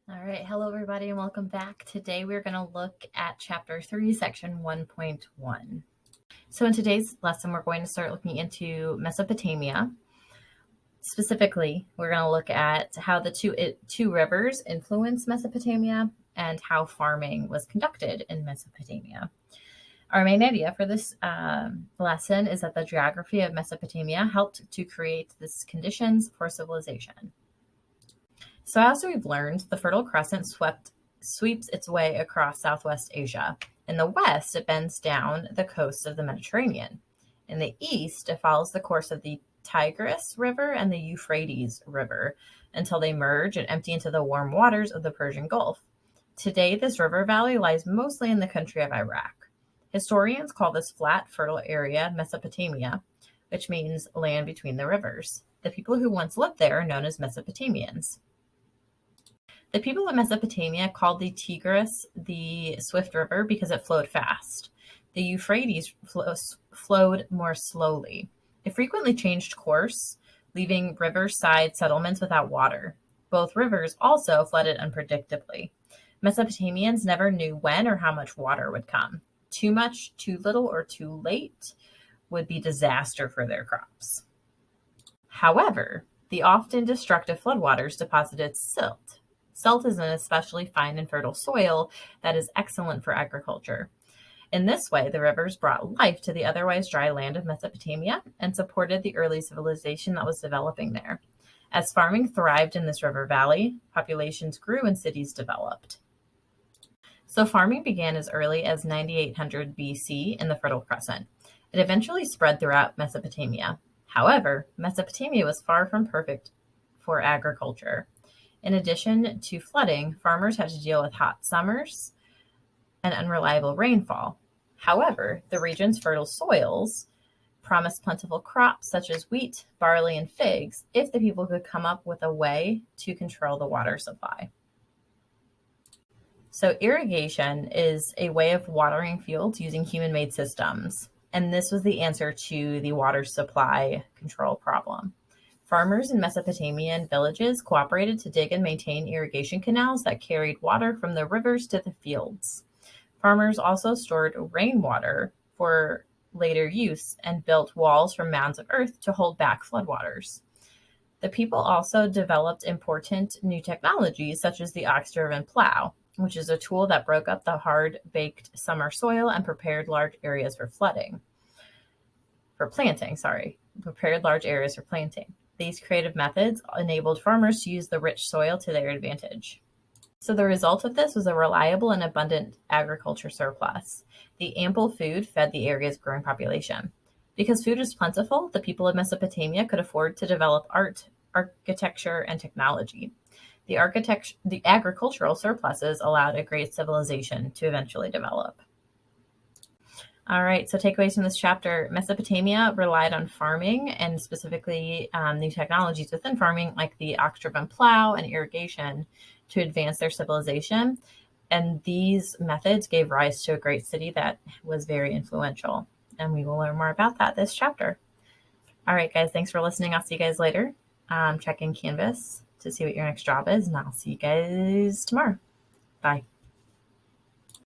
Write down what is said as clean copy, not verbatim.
All right, hello everybody and welcome back. Today we're going to look at Chapter 3, Section 1.1. So in today's lesson, we're going to start looking into Mesopotamia. Specifically, we're going to look at how the two rivers influenced Mesopotamia and how farming was conducted in Mesopotamia. Our main idea for this lesson is that the geography of Mesopotamia helped to create these conditions for civilization. So as we've learned, the Fertile Crescent sweeps its way across Southwest Asia. In the west, it bends down the coast of the Mediterranean. In the east, it follows the course of the Tigris River and the Euphrates River until they merge and empty into the warm waters of the Persian Gulf. Today, this river valley lies mostly in the country of Iraq. Historians call this flat, fertile area Mesopotamia, which means land between the rivers. The people who once lived there are known as Mesopotamians. The people of Mesopotamia called the Tigris the swift river because it flowed fast. The Euphrates flowed more slowly. It frequently changed course, leaving riverside settlements without water. Both rivers also flooded unpredictably. Mesopotamians never knew when or how much water would come. Too much, too little, or too late would be disaster for their crops. However, the often destructive floodwaters deposited silt. Silt is an especially fine and fertile soil that is excellent for agriculture. In this way, the rivers brought life to the otherwise dry land of Mesopotamia and supported the early civilization that was developing there. As farming thrived in this river valley, populations grew and cities developed. So farming began as early as 9800 BC in the Fertile Crescent. It eventually spread throughout Mesopotamia. However, Mesopotamia was far from perfect for agriculture. In addition to flooding, farmers had to deal with hot summers and unreliable rainfall. However, the region's fertile soils promised plentiful crops such as wheat, barley, and figs if the people could come up with a way to control the water supply. So irrigation is a way of watering fields using human-made systems, and this was the answer to the water supply control problem. Farmers in Mesopotamian villages cooperated to dig and maintain irrigation canals that carried water from the rivers to the fields. Farmers also stored rainwater for later use and built walls from mounds of earth to hold back floodwaters. The people also developed important new technologies such as the ox-driven plow, which is a tool that broke up the hard-baked summer soil and prepared large areas for planting. These creative methods enabled farmers to use the rich soil to their advantage. So the result of this was a reliable and abundant agriculture surplus. The ample food fed the area's growing population. Because food was plentiful, the people of Mesopotamia could afford to develop art, architecture, and technology. The agricultural surpluses allowed a great civilization to eventually develop. All right, so takeaways from this chapter. Mesopotamia relied on farming and specifically new technologies within farming like the ox-driven plow and irrigation to advance their civilization. And these methods gave rise to a great city that was very influential. And we will learn more about that this chapter. All right, guys, thanks for listening. I'll see you guys later. Check in Canvas to see what your next job is, and I'll see you guys tomorrow. Bye.